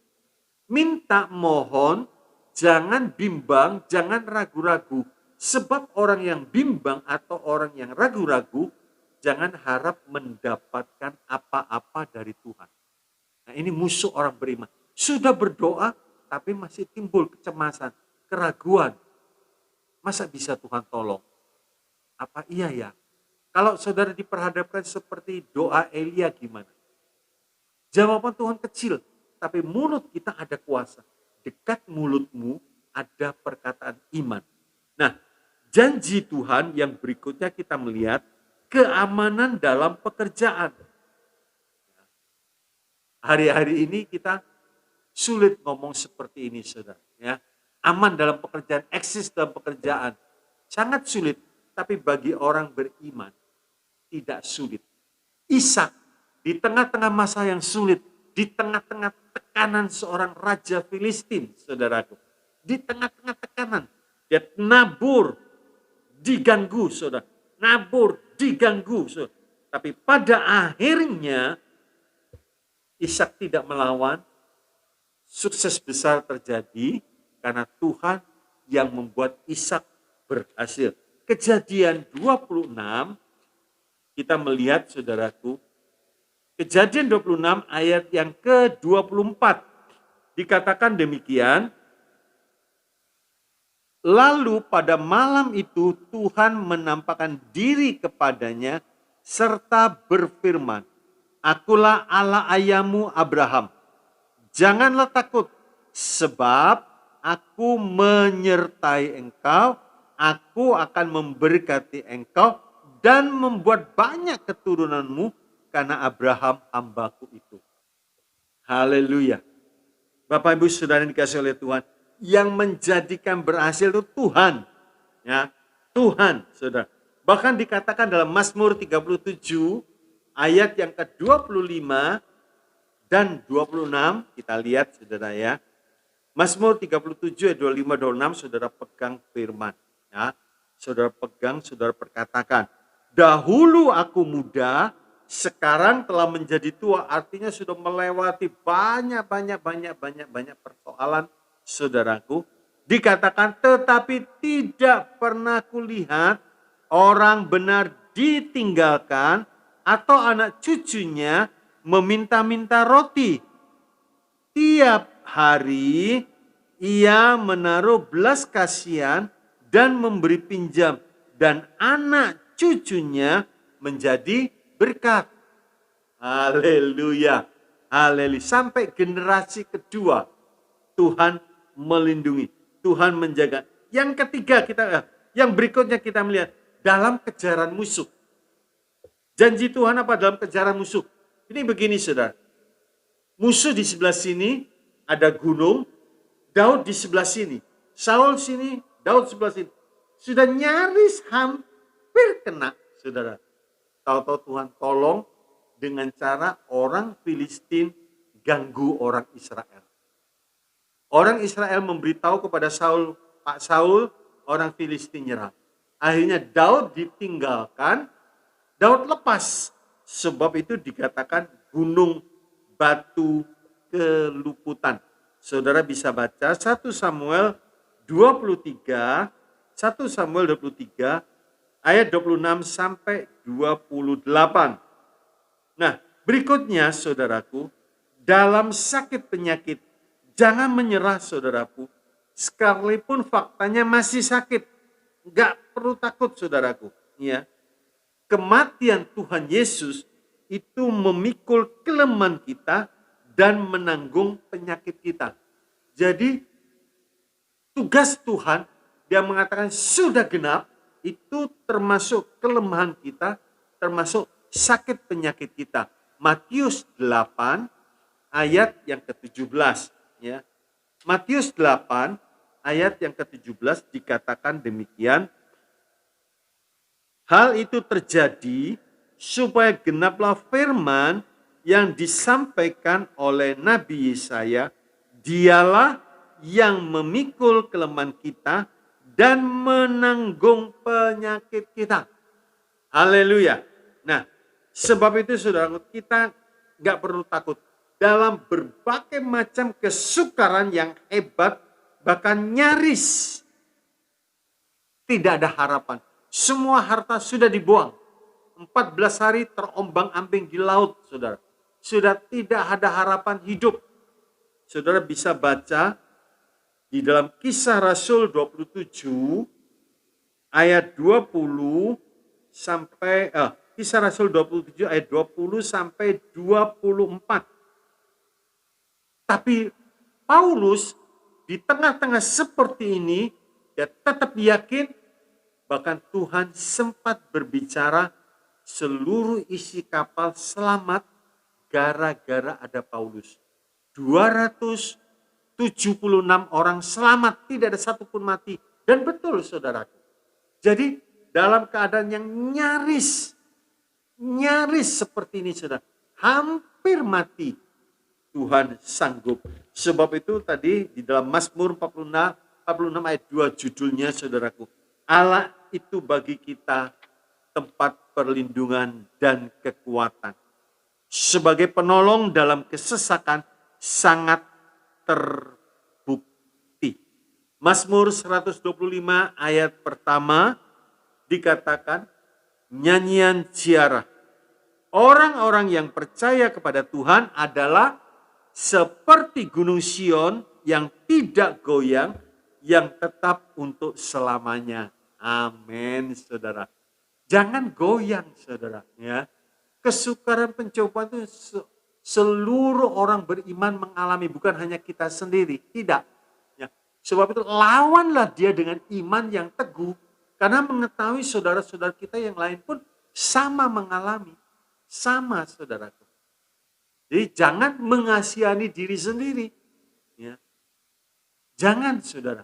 minta mohon, jangan bimbang, jangan ragu-ragu. Sebab orang yang bimbang atau orang yang ragu-ragu, jangan harap mendapatkan apa-apa dari Tuhan. Nah, ini musuh orang beriman. Sudah berdoa, tapi masih timbul kecemasan, keraguan. Masa bisa Tuhan tolong? Apa iya ya? Kalau saudara diperhadapkan seperti doa Elia gimana? Jawaban Tuhan kecil, tapi mulut kita ada kuasa. Dekat mulutmu ada perkataan iman. Nah, janji Tuhan yang berikutnya kita melihat keamanan dalam pekerjaan. Hari-hari ini kita sulit ngomong seperti ini, saudara. Ya, aman dalam pekerjaan, eksis dalam pekerjaan, sangat sulit. Tapi bagi orang beriman tidak sulit. Ishak di tengah-tengah masa yang sulit, di tengah-tengah tekanan seorang raja Filistin, saudaraku. Di tengah-tengah tekanan. Dia nabur, diganggu, saudara. Nabur, diganggu, saudara. Tapi pada akhirnya Ishak tidak melawan, sukses besar terjadi karena Tuhan yang membuat Ishak berhasil. Kejadian 26, kita melihat saudaraku, Kejadian 26 ayat yang ke-24 dikatakan demikian. Lalu pada malam itu Tuhan menampakkan diri kepadanya serta berfirman, Akulah Allah ayahmu Abraham. Janganlah takut, sebab aku menyertai engkau, aku akan memberkati engkau dan membuat banyak keturunanmu karena Abraham hambaku itu. Haleluya. Bapak Ibu Saudara yang dikasihi oleh Tuhan, yang menjadikan berhasil itu Tuhan. Ya, Tuhan, Saudara. Bahkan dikatakan dalam Mazmur 37 ayat yang ke-25 dan 26, kita lihat Saudara ya. Mazmur 37 ayat 25-26, Saudara pegang firman. Ya, Saudara pegang, Saudara perkatakan. Dahulu aku muda, sekarang telah menjadi tua, artinya sudah melewati banyak persoalan, saudaraku. Dikatakan tetapi tidak pernah kulihat orang benar ditinggalkan atau anak cucunya meminta-minta roti. Tiap hari ia menaruh belas kasihan dan memberi pinjam, dan anak cucunya menjadi berkat. Haleluya. Haleluya. Sampai generasi kedua Tuhan melindungi, Tuhan menjaga. Yang ketiga yang berikutnya kita melihat dalam kejaran musuh. Janji Tuhan apa dalam kejaran musuh? Ini begini Saudara. Musuh di sebelah sini ada gunung, Daud di sebelah sini. Saul sini, Daud sebelah sini. Sudah nyaris hampir kena, Saudara. Tahu-tahu Tuhan tolong dengan cara orang Filistin ganggu orang Israel. Orang Israel memberitahu kepada Saul, Pak Saul, orang Filistin nyerang. Akhirnya Daud ditinggalkan, Daud lepas. Sebab itu dikatakan gunung batu keluputan. Saudara bisa baca 1 Samuel 23, 1 Samuel 23 ayat 26 sampai 28. Nah, berikutnya saudaraku, dalam sakit penyakit jangan menyerah saudaraku, sekalipun faktanya masih sakit. Enggak perlu takut saudaraku. Ya. Kematian Tuhan Yesus itu memikul kelemahan kita dan menanggung penyakit kita. Jadi tugas Tuhan, dia mengatakan sudah genap, itu termasuk kelemahan kita, termasuk sakit penyakit kita. Matius 8 ayat yang ke-17. Ya. Matius 8 ayat yang ke-17 dikatakan demikian. Hal itu terjadi supaya genaplah firman yang disampaikan oleh Nabi Yesaya. Dialah yang memikul kelemahan kita dan menanggung penyakit kita. Haleluya. Nah, sebab itu saudara, kita gak perlu takut. Dalam berbagai macam kesukaran yang hebat, bahkan nyaris tidak ada harapan. Semua harta sudah dibuang. 14 hari terombang-ambing di laut, saudara. Sudah tidak ada harapan hidup. Saudara bisa baca di dalam Kisah Rasul 27 ayat 20 sampai Kisah Rasul 27 ayat 20 sampai 24. Tapi Paulus di tengah-tengah seperti ini, dia tetap yakin, bahkan Tuhan sempat berbicara seluruh isi kapal selamat gara-gara ada Paulus. 276 orang selamat, tidak ada satupun mati. Dan betul saudaraku. Jadi dalam keadaan yang nyaris seperti ini saudara, hampir mati, Tuhan sanggup. Sebab itu tadi di dalam Mazmur 46 46 ayat 2 judulnya saudaraku. Allah itu bagi kita tempat perlindungan dan kekuatan. Sebagai penolong dalam kesesakan sangat terbukti. Mazmur 125 ayat pertama dikatakan nyanyian ziarah. Orang-orang yang percaya kepada Tuhan adalah seperti gunung Sion yang tidak goyang, yang tetap untuk selamanya. Amin, saudara. Jangan goyang, saudara. Ya. Kesukaran pencobaan itu seluruh orang beriman mengalami, bukan hanya kita sendiri. Tidak. Ya. Sebab itu lawanlah dia dengan iman yang teguh. Karena mengetahui saudara-saudara kita yang lain pun sama mengalami. Sama, saudaraku. Jadi jangan mengasihani diri sendiri. Ya. Jangan, saudara.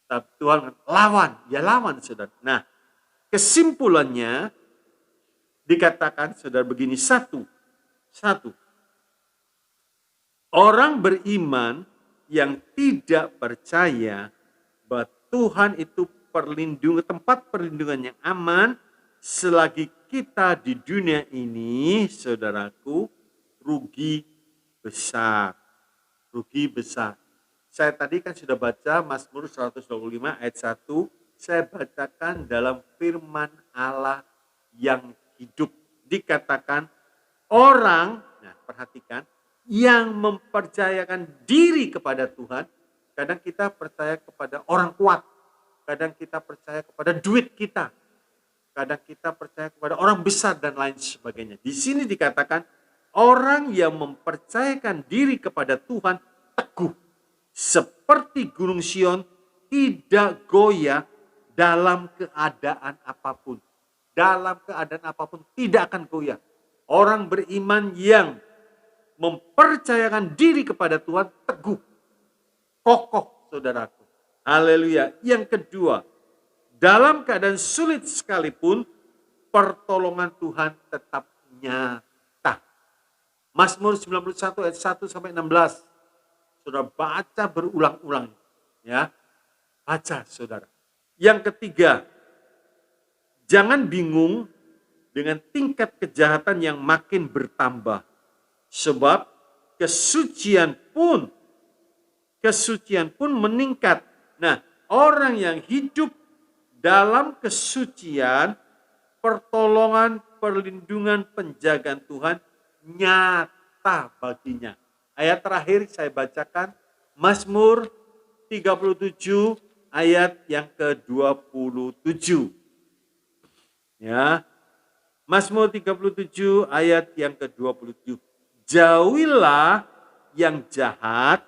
Tapi Tuhan lawan, ya lawan, saudara. Nah, kesimpulannya dikatakan, saudara, begini. Satu. Orang beriman yang tidak percaya bahwa Tuhan itu tempat perlindungan yang aman selagi kita di dunia ini, saudaraku, rugi besar. Rugi besar. Saya tadi kan sudah baca Mazmur 125 ayat 1. Saya bacakan dalam firman Allah yang hidup. Dikatakan orang, nah perhatikan, yang mempercayakan diri kepada Tuhan. Kadang kita percaya kepada orang kuat. Kadang kita percaya kepada duit kita. Kadang kita percaya kepada orang besar dan lain sebagainya. Di sini dikatakan orang yang mempercayakan diri kepada Tuhan teguh. Seperti gunung Sion tidak goyah dalam keadaan apapun. Dalam keadaan apapun tidak akan goyah. Orang beriman yang mempercayakan diri kepada Tuhan teguh. Kokoh, saudaraku. Haleluya. Yang kedua, dalam keadaan sulit sekalipun, pertolongan Tuhan tetap nyata. Mazmur 91 ayat 1 sampai 16. Saudara baca berulang-ulang. Ya. Baca, saudara. Yang ketiga, jangan bingung dengan tingkat kejahatan yang makin bertambah. Sebab kesucian pun meningkat. Nah, orang yang hidup dalam kesucian, pertolongan, perlindungan, penjagaan Tuhan nyata baginya. Ayat terakhir saya bacakan, Mazmur 37 ayat yang ke-27. Ya. Mazmur 37 ayat yang ke-27. Jauhilah yang jahat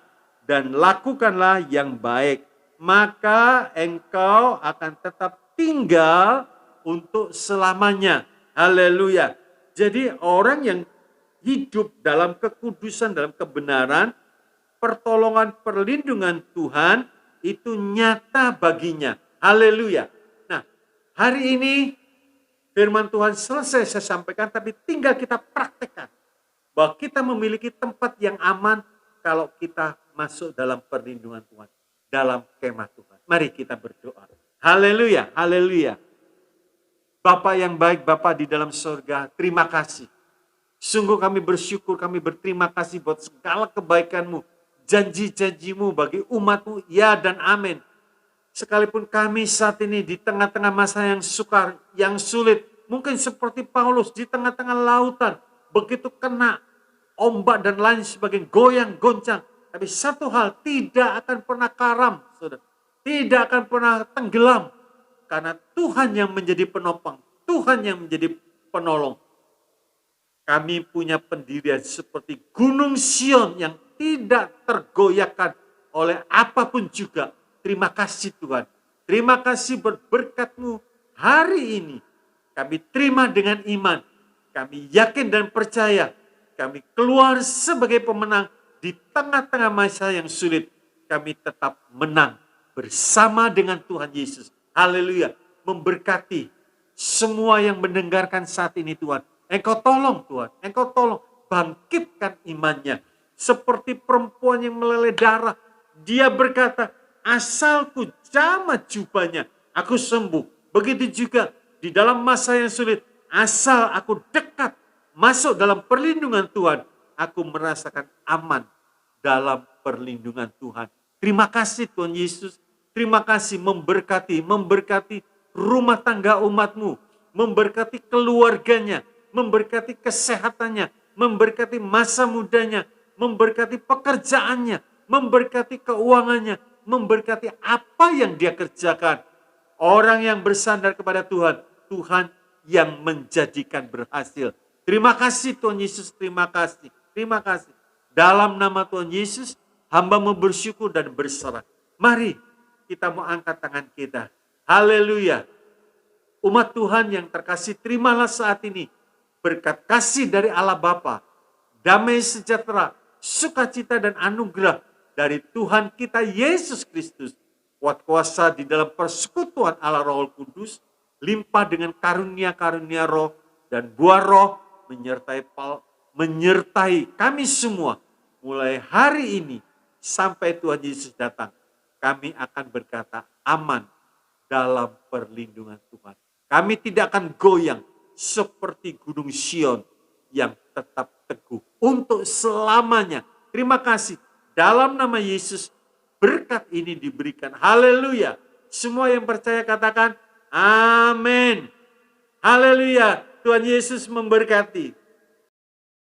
dan lakukanlah yang baik, maka engkau akan tetap tinggal untuk selamanya. Haleluya. Jadi orang yang hidup dalam kekudusan, dalam kebenaran, pertolongan, perlindungan Tuhan itu nyata baginya. Haleluya. Nah, hari ini firman Tuhan selesai saya sampaikan, tapi tinggal kita praktekkan. Bahwa kita memiliki tempat yang aman kalau kita masuk dalam perlindungan Tuhan. Dalam kemah Tuhan. Mari kita berdoa. Haleluya, haleluya. Bapa yang baik, Bapa di dalam surga, terima kasih. Sungguh kami bersyukur, kami berterima kasih buat segala kebaikan-Mu. Janji-janji-Mu bagi umat-Mu, ya dan amin. Sekalipun kami saat ini di tengah-tengah masa yang sukar, yang sulit. Mungkin seperti Paulus di tengah-tengah lautan. Begitu kena ombak dan lain sebagainya, goyang, goncang. Tapi satu hal, tidak akan pernah karam, saudara. Tidak akan pernah tenggelam. Karena Tuhan yang menjadi penopang. Tuhan yang menjadi penolong. Kami punya pendirian seperti gunung Sion yang tidak tergoyahkan oleh apapun juga. Terima kasih Tuhan. Terima kasih berkat-Mu hari ini. Kami terima dengan iman. Kami yakin dan percaya. Kami keluar sebagai pemenang di tengah-tengah masa yang sulit. Kami tetap menang bersama dengan Tuhan Yesus. Haleluya. Memberkati semua yang mendengarkan saat ini Tuhan. Engkau tolong Tuhan. Engkau tolong bangkitkan imannya. Seperti perempuan yang meleleh darah. Dia berkata, asal ku jamah jubahnya, aku sembuh. Begitu juga di dalam masa yang sulit, asal aku dekat masuk dalam perlindungan Tuhan, aku merasakan aman dalam perlindungan Tuhan. Terima kasih Tuhan Yesus. Terima kasih memberkati rumah tangga umatmu, memberkati keluarganya, memberkati kesehatannya, memberkati masa mudanya, memberkati pekerjaannya, memberkati keuangannya, memberkati apa yang dia kerjakan. Orang yang bersandar kepada Tuhan, Tuhan yang menjadikan berhasil. Terima kasih Tuhan Yesus, terima kasih. Terima kasih. Dalam nama Tuhan Yesus, hamba mau bersyukur dan berserah. Mari kita mau angkat tangan kita. Haleluya. Umat Tuhan yang terkasih, terimalah saat ini berkat kasih dari Allah Bapa, damai sejahtera, sukacita dan anugerah dari Tuhan kita Yesus Kristus, kuat kuasa di dalam persekutuan Allah Roh Kudus, limpah dengan karunia-karunia roh dan buah roh menyertai kami semua mulai hari ini sampai Tuhan Yesus datang. Kami akan berkata aman dalam perlindungan Tuhan. Kami tidak akan goyang seperti Gunung Sion yang tetap teguh untuk selamanya. Terima kasih. Dalam nama Yesus berkat ini diberikan. Haleluya. Semua yang percaya katakan amin. Haleluya. Tuhan Yesus memberkati.